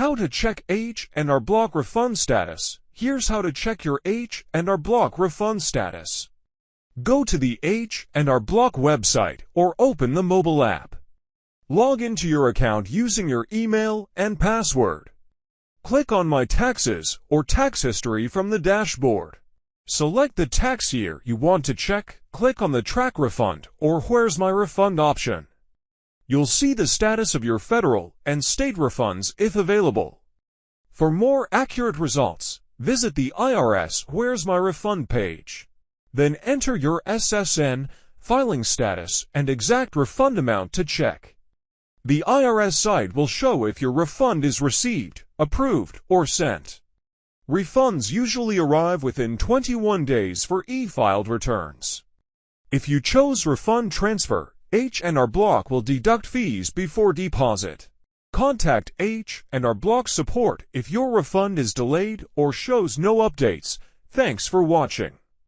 How to check H&R Block refund status. Here's how to check your H&R Block refund status. Go to the H&R Block website or open the mobile app. Log into your account using your email and password. Click on My Taxes or Tax History from the dashboard. Select the tax year you want to check, click on the Track Refund or Where's My Refund option. You'll see the status of your federal and state refunds if available. For more accurate results, visit the IRS Where's My Refund page. Then enter your SSN, filing status, and exact refund amount to check. The IRS site will show if your refund is received, approved, or sent. Refunds usually arrive within 21 days for e-filed returns. If you chose Refund Transfer, H&R Block will deduct fees before deposit. Contact H&R Block support if your refund is delayed or shows no updates. Thanks for watching.